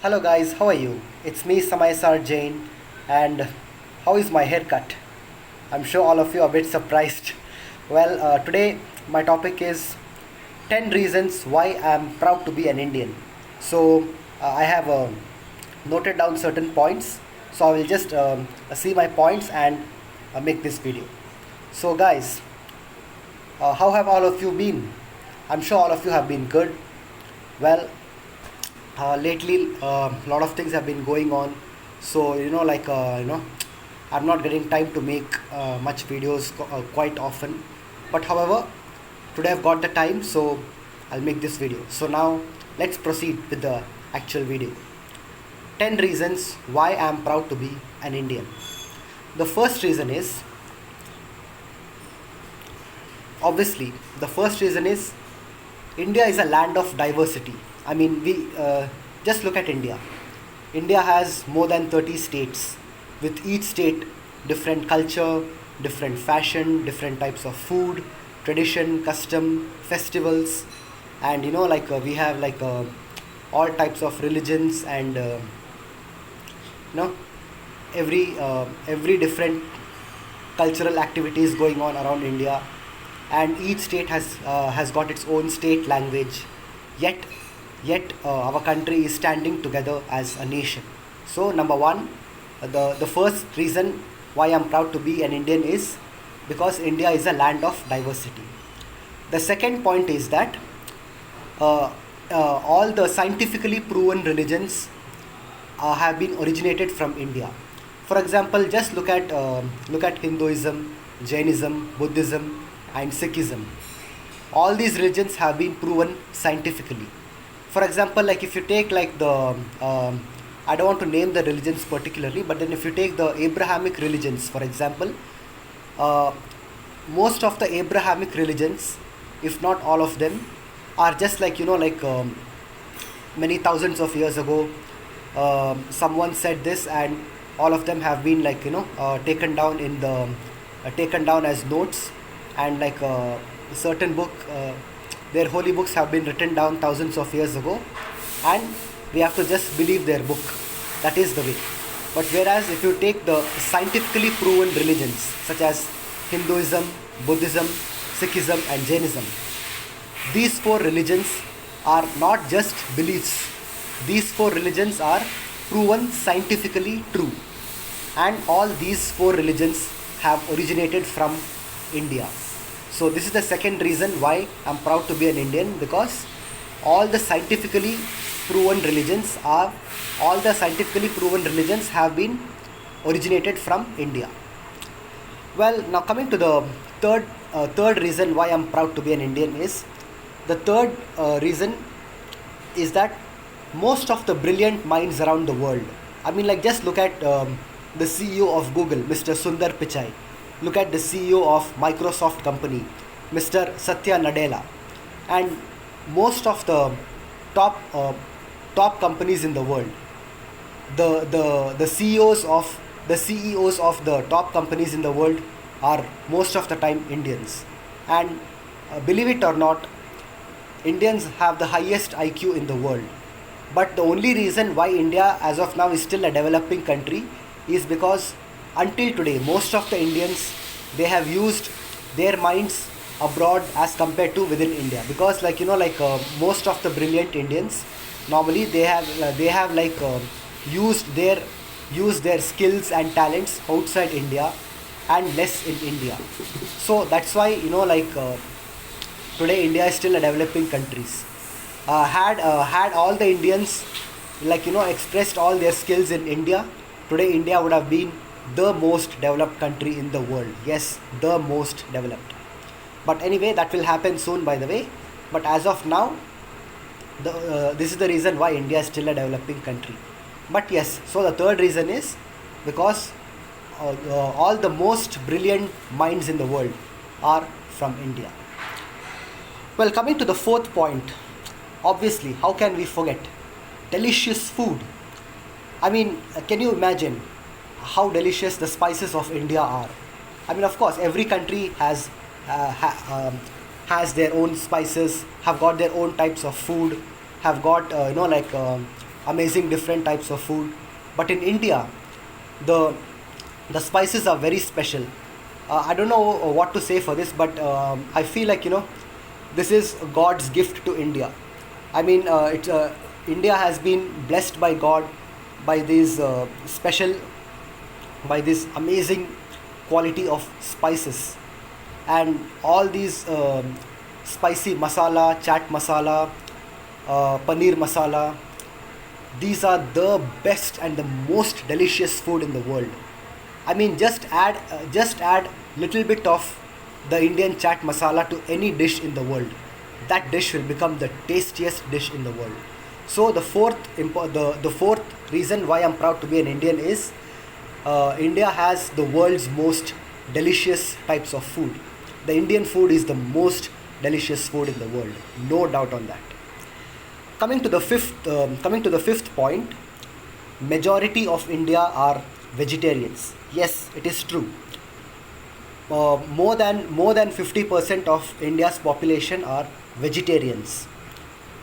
Hello guys, how are you? It's me Samaisar Jain, and how is my haircut? I'm sure all of you are a bit surprised. Well, today my topic is 10 reasons why I'm proud to be an Indian. So I have noted down certain points, so I will just see my points and make this video. So guys, how have all of you been? I'm sure all of you have been good. Well, lately a lot of things have been going on, so I'm not getting time to make much videos quite often, but however today I've got the time, so I'll make this video. So now let's proceed with the actual video. 10 reasons why I'm proud to be an Indian. The first reason is, obviously the first reason is, India is a land of diversity. I mean, we just look at India. India has more than 30 states, with each state different culture, different fashion, different types of food, tradition, custom, festivals, and we have all types of religions and you know every different cultural activities going on around India, and each state has got its own state language. Yet our country is standing together as a nation. So number one, the first reason why I'm proud to be an Indian is because India is a land of diversity. The second point is that all the scientifically proven religions have been originated from India. For example, just look at Hinduism, Jainism, Buddhism, and Sikhism. All these religions have been proven scientifically. For example, like if you take like the I don't want to name the religions particularly, but then if you take the Abrahamic religions, for example, uh, most of the Abrahamic religions, if not all of them, are just many thousands of years ago. Someone said this, and all of them have been taken down as notes, and a certain book, their holy books have been written down thousands of years ago, and we have to just believe their book. That is the way. But whereas if you take the scientifically proven religions such as Hinduism, Buddhism, Sikhism, and Jainism, these four religions are not just beliefs. These four religions are proven scientifically true, and all these four religions have originated from India. So this is the second reason why I'm proud to be an Indian, because all the scientifically proven religions are all the scientifically proven religions have been originated from India. Well, now coming to the third reason why I'm proud to be an Indian is, the third reason is that most of the brilliant minds around the world. I mean, like, just look at the CEO of Google, Mr. Sundar Pichai. Look at the CEO of Microsoft company, Mr. Satya Nadella, and most of the top companies in the world. The CEOs of the top companies in the world are most of the time Indians, and believe it or not, Indians have the highest IQ in the world. But the only reason why India as of now is still a developing country is because until today most of the Indians, they have used their minds abroad as compared to within India, because most of the brilliant Indians, normally they have used their skills and talents outside India and less in India. So that's why today India is still a developing country. Had all the Indians expressed all their skills in India, today India would have been the most developed country in the world. Yes, the most developed. But anyway, that will happen soon, by the way. But as of now, this is the reason why India is still a developing country. But yes, so the third reason is because all the most brilliant minds in the world are from India. Well, coming to the fourth point, obviously, how can we forget delicious food? I mean, can you imagine how delicious the spices of India are? I mean, of course, every country has their own spices, have got their own types of food, have got amazing different types of food. But in India, the the spices are very special. I don't know what to say for this, but I feel like this is God's gift to India. I mean, India has been blessed by God by these special, by this amazing quality of spices, and all these spicy masala, chat masala, paneer masala. These are the best and the most delicious food in the world. I mean, just add little bit of the Indian chat masala to any dish in the world. That dish will become the tastiest dish in the world. So the fourth reason why I'm proud to be an Indian is India has the world's most delicious types of food. The Indian food is the most delicious food in the world, no doubt on that. Coming to the fifth point, majority of India are vegetarians. Yes, it is true. More than 50% of India's population are vegetarians.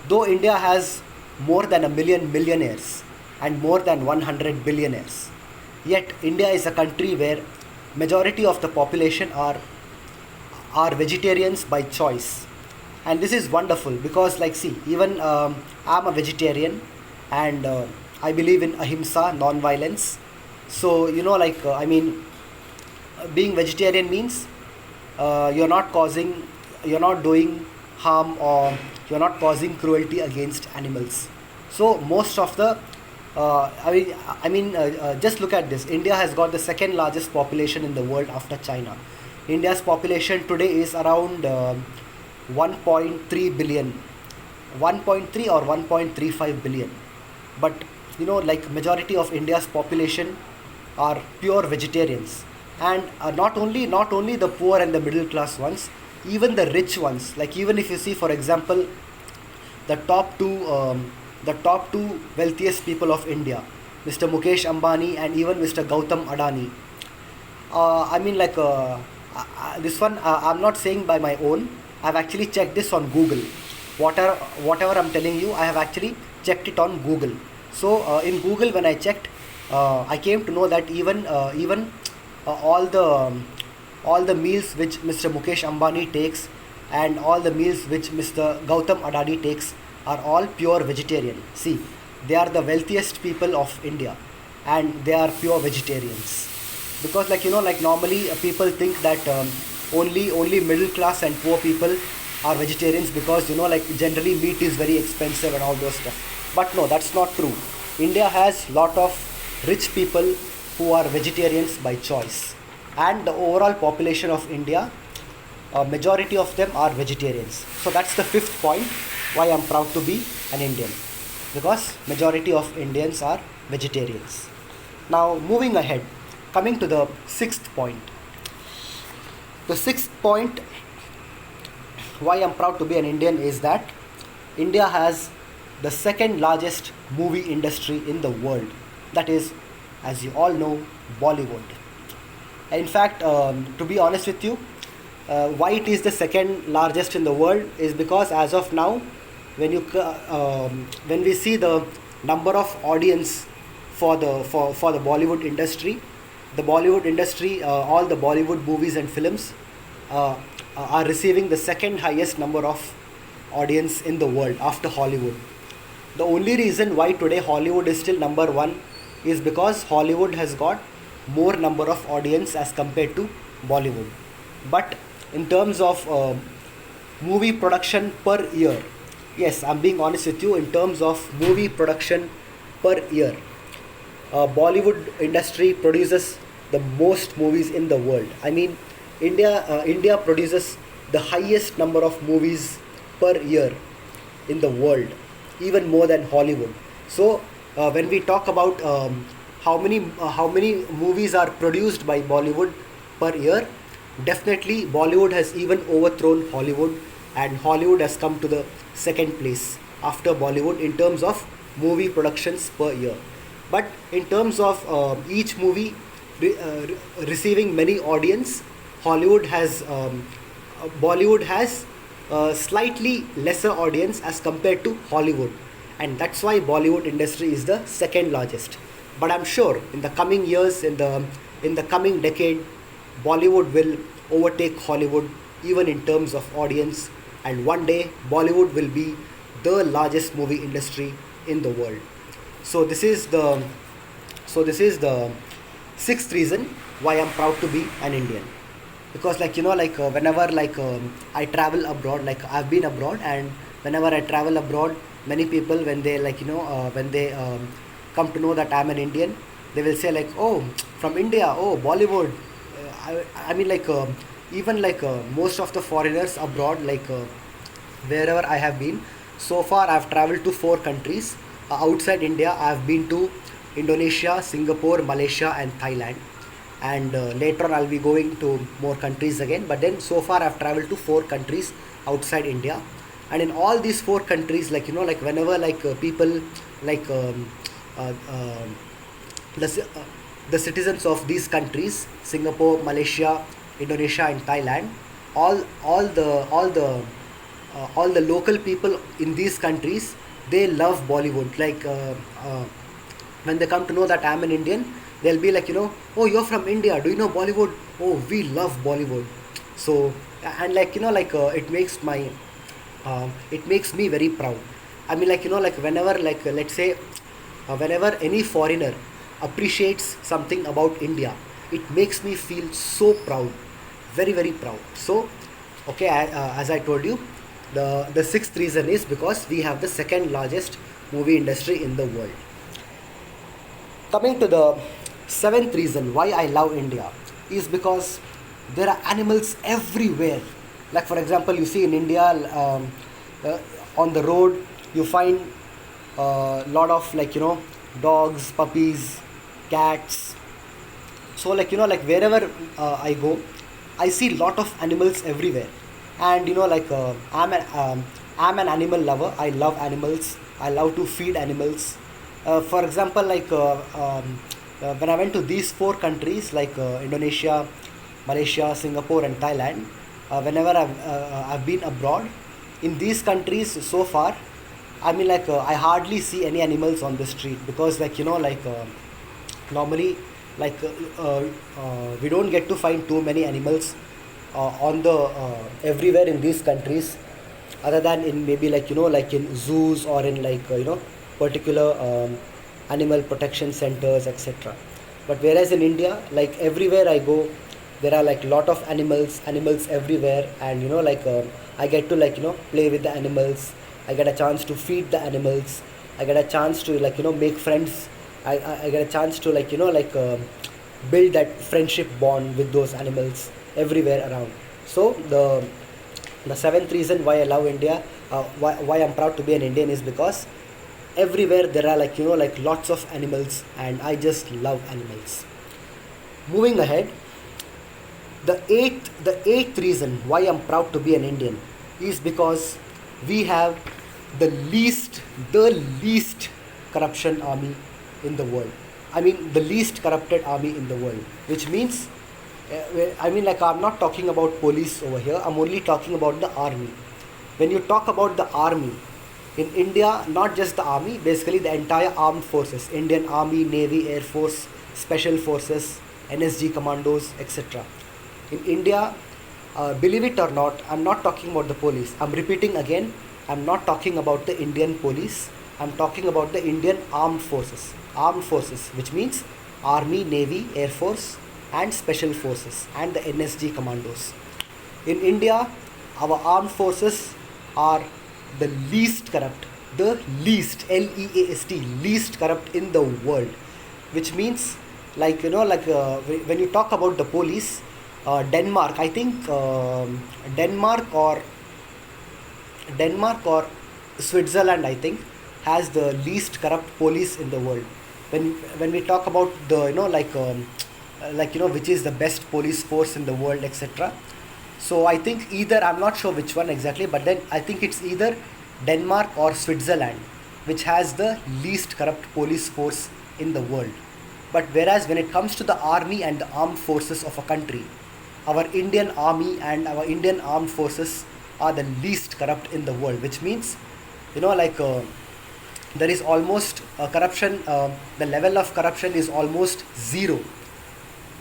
Though India has more than a million millionaires and more than 100 billionaires, yet India is a country where majority of the population are vegetarians by choice. And this is wonderful because, like, see, even I'm a vegetarian, and I believe in ahimsa, non-violence. So I mean, being vegetarian means you're not doing harm, or you're not causing cruelty against animals. So most of the just look at this. India has got the second largest population in the world after China. India's population today is around 1.3 billion, 1.3 or 1.35 billion. But like, majority of India's population are pure vegetarians. And not only the poor and the middle class ones, even the rich ones. Like, even if you see, for example, the top two wealthiest people of India, Mr. Mukesh Ambani and even Mr. Gautam Adani. I mean, like, this one, I'm not saying by my own. I've actually checked this on Google. Whatever I'm telling you, I have actually checked it on Google. So in Google, when I checked, I came to know that even all the meals which Mr. Mukesh Ambani takes, and all the meals which Mr. Gautam Adani takes, are all pure vegetarian. See, they are the wealthiest people of India, and they are pure vegetarians. Because, like normally people think that only middle class and poor people are vegetarians, because like, generally meat is very expensive and all those stuff. But no, that's not true. India has lot of rich people who are vegetarians by choice, and the overall population of India, majority of them are vegetarians. So that's the fifth point why I'm proud to be an Indian, because majority of Indians are vegetarians. Now, moving ahead, coming to the sixth point. The sixth point why I'm proud to be an Indian is that India has the second largest movie industry in the world. That is, as you all know, Bollywood. In fact, to be honest with you, why it is the second largest in the world is because, as of now, when we see the number of audience for the Bollywood industry, all the Bollywood movies and films are receiving the second highest number of audience in the world after Hollywood. The only reason why today Hollywood is still number one is because Hollywood has got more number of audience as compared to Bollywood. But in terms of movie production per year, yes, I'm being honest with you, in terms of movie production per year, Bollywood industry produces the most movies in the world. I mean, India produces the highest number of movies per year in the world, even more than Hollywood. So when we talk about how many movies are produced by Bollywood per year, definitely Bollywood has even overthrown Hollywood, and Hollywood has come to the second place after Bollywood in terms of movie productions per year. But in terms of each movie receiving many audience, Bollywood has slightly lesser audience as compared to Hollywood. and that's why Bollywood industry is the second largest. But I'm sure in the coming years, in the coming decade, Bollywood will overtake Hollywood even in terms of audience, and one day Bollywood will be the largest movie industry in the world. So this is the sixth reason why I'm proud to be an Indian. Because whenever I travel abroad, like I've been abroad, and whenever I travel abroad, many people, when they when they come to know that I'm an Indian, they will say like, oh, from India, oh, Bollywood. I mean even most of the foreigners abroad, wherever I have been so far, I've traveled to four countries. Outside India, I've been to Indonesia, Singapore, Malaysia, and Thailand. And later on, I'll be going to more countries again. But then, so far, I've traveled to four countries outside India. And in all these four countries, whenever people like uh, uh, the the citizens of these countries, Singapore, Malaysia, Indonesia, and Thailand, all the local people in these countries, they love Bollywood. When they come to know that I'm an Indian, they'll be like, oh, you're from India, do you know Bollywood? Oh, we love Bollywood. So, and it makes me very proud. I mean, whenever, let's say, whenever any foreigner appreciates something about India, it makes me feel so proud, very, very proud. So, okay, as I told you, the sixth reason is because we have the second largest movie industry in the world. Coming to the seventh reason why I love India is because there are animals everywhere. Like for example, you see in India, uh, on the road, you find a lot of dogs, puppies, cats. So wherever I go, I see lot of animals everywhere. And I'm an animal lover. I love animals. I love to feed animals. For example, when I went to these four countries, Indonesia, Malaysia, Singapore, and Thailand, whenever I've been abroad, in these countries so far, I mean I hardly see any animals on the street, because normally we don't get to find too many animals on the everywhere in these countries, other than in maybe in zoos, or in particular animal protection centers, etc. But whereas in India, everywhere I go, there are lot of animals everywhere. And I get to play with the animals. I get a chance to feed the animals. I get a chance to make friends. I get a chance to build that friendship bond with those animals everywhere around. So the seventh reason why I love India, why I'm proud to be an Indian, is because everywhere there are lots of animals, and I just love animals. Moving ahead, the eighth reason why I'm proud to be an Indian is because we have the least corruption army in the world. I mean, the least corrupted army in the world, which means, I'm not talking about police over here. I'm only talking about the army. When you talk about the army in India, not just the army, basically the entire armed forces, Indian Army, Navy, Air Force, Special Forces, NSG commandos, etc. In India, believe it or not, I'm not talking about the police. I'm repeating again, I'm not talking about the Indian police. I'm talking about the Indian armed forces. Armed forces, which means Army, Navy, Air Force, and Special Forces, and the NSG commandos. In India, our armed forces are the least corrupt, the least, Least, least corrupt in the world. Which means, when you talk about the police, Denmark, I think Denmark or Switzerland, I think, has the least corrupt police in the world. When we talk about the which is the best police force in the world, etc. So I think either, I'm not sure which one exactly, but then I think it's either Denmark or Switzerland which has the least corrupt police force in the world. But whereas when it comes to the army and the armed forces of a country, our Indian army and our Indian armed forces are the least corrupt in the world. Which means, you know, like there is almost corruption, the level of corruption is almost zero.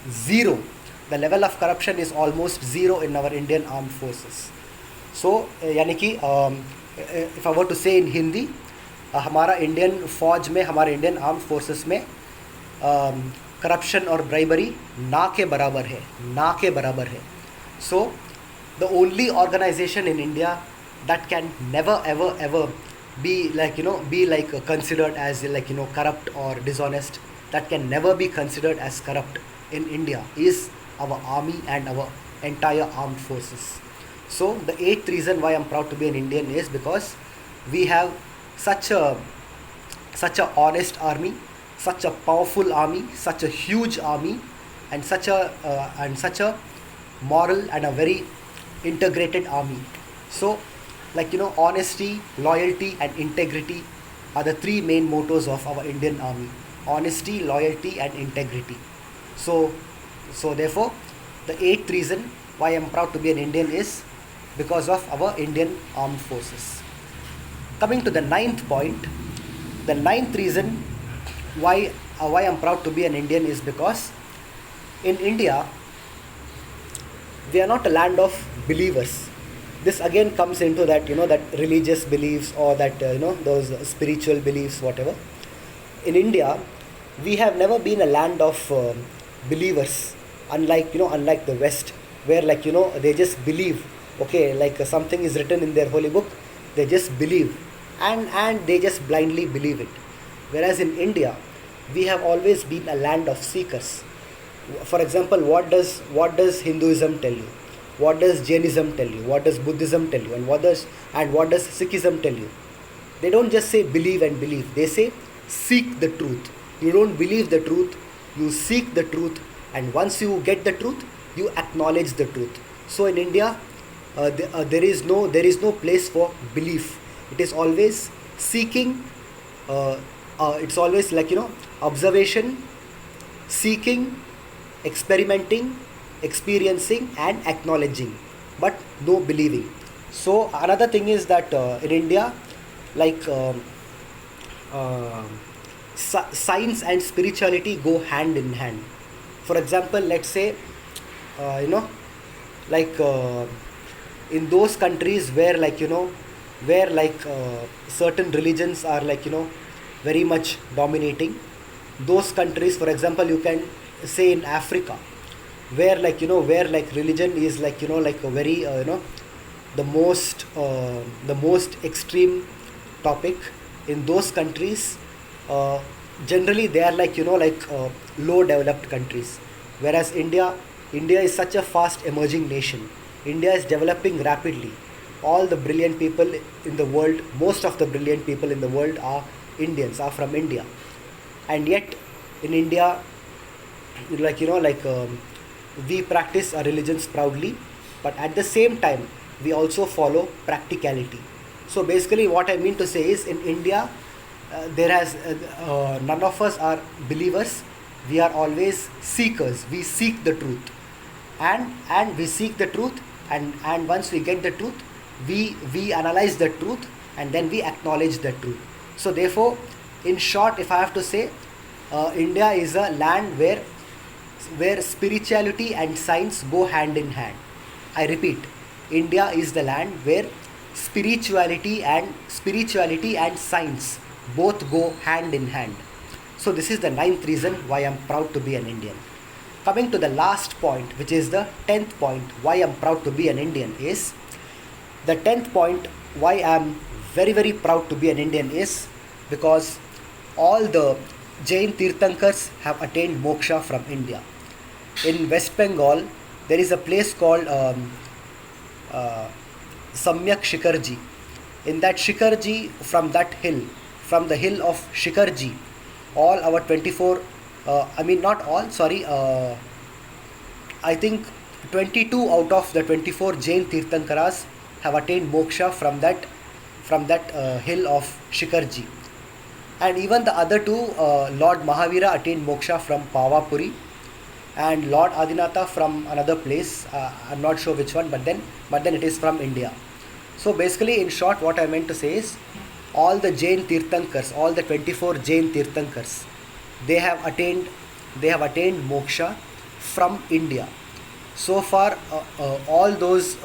Zero. The level of corruption is almost zero in our Indian armed forces. So यानी कि if I were to say in Hindi, हमारा Indian फौज में, हमारे Indian arm forces में corruption और bribery ना के बराबर है, ना के बराबर है. So the only organisation in India that can never ever be considered as corrupt or dishonest, that can never be considered as corrupt in India, is our army and our entire armed forces. So the eighth reason why I'm proud to be an Indian is because we have such a honest army, such a powerful army, such a huge army, and such a moral and a very integrated army. So honesty, loyalty and integrity are the three main mottos of our Indian army. Honesty, loyalty and integrity. So therefore the eighth reason why I'm proud to be an Indian is because of our Indian armed forces. Coming to the ninth point, the ninth reason why I'm proud to be an Indian is because in India we are not a land of believers. This again comes into that that religious beliefs or that those spiritual beliefs, whatever. In India we have never been a land of believers, unlike the West, where they just believe. Okay, something is written in their holy book, they just believe, and they just blindly believe it. Whereas in India we have always been a land of seekers. For example, what does Hinduism tell you? What does Jainism tell you? What does Buddhism tell you? And what does Sikhism tell you? They don't just say believe and believe. They say seek the truth. You don't believe the truth, you seek the truth, and once you get the truth, you acknowledge the truth. So in India, there is no place for belief. It is always seeking. It's always observation, seeking, experimenting, experiencing and acknowledging, but no believing. So another thing is that in India, science and spirituality go hand in hand. For example, let's say in those countries where certain religions are very much dominating, those countries, for example, you can say in Africa, where religion is a very the most extreme topic. In those countries, generally they are low developed countries, whereas India is such a fast emerging nation. India is developing rapidly. All the brilliant people in the world, most of the brilliant people in the world are Indians, are from India. And yet in India, we practice our religions proudly, but at the same time we also follow practicality. So basically what I mean to say is, in India none of us are believers. We are always seekers. We seek the truth, and we seek the truth, and once we get the truth, we analyze the truth, and then we acknowledge the truth. So therefore, in short, if I have to say, India is a land where spirituality and science go hand in hand. I repeat, India is the land where spirituality and science both go hand in hand. So this is the ninth reason why I'm proud to be an Indian. Coming to the last point, which is the 10th point why I'm proud to be an Indian, is the 10th point why I'm very very proud to be an Indian is because all the Jain Tirthankars have attained moksha from India. In West Bengal, there is a place called Samyak Shikarji. In that Shikarji, from the hill of Shikarji, all our 24, I think 22 out of the 24 Jain Tirthankaras have attained moksha from that hill of Shikarji. And even the other two, Lord Mahavira attained moksha from Pavapuri, and Lord Adinatha from another place. I'm not sure which one, but then it is from India. So basically, in short, what I meant to say is, all the Jain Tirthankars, all the 24 Jain Tirthankars, they have attained moksha from India. So far, all those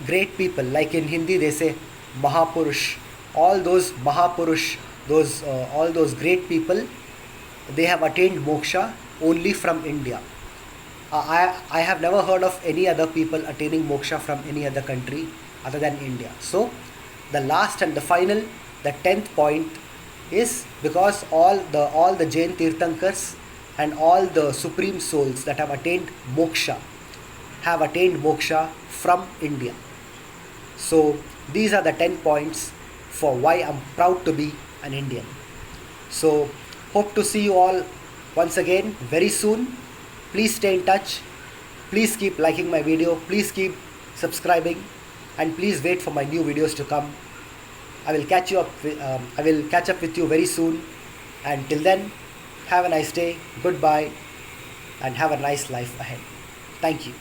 great people, like in Hindi they say Mahapurush, all those Mahapurush, all those great people, they have attained moksha only from India. I have never heard of any other people attaining moksha from any other country other than India. So the last and the final, the 10th point is because all the Jain Tirthankars and all the supreme souls that have attained moksha from India. So these are the 10 points for why I'm proud to be an Indian. So hope to see you all once again very soon. Please stay in touch. Please keep liking my video. Please keep subscribing, and please wait for my new videos to come. I will catch up with you very soon. And till then, have a nice day. Goodbye, and have a nice life ahead. Thank you.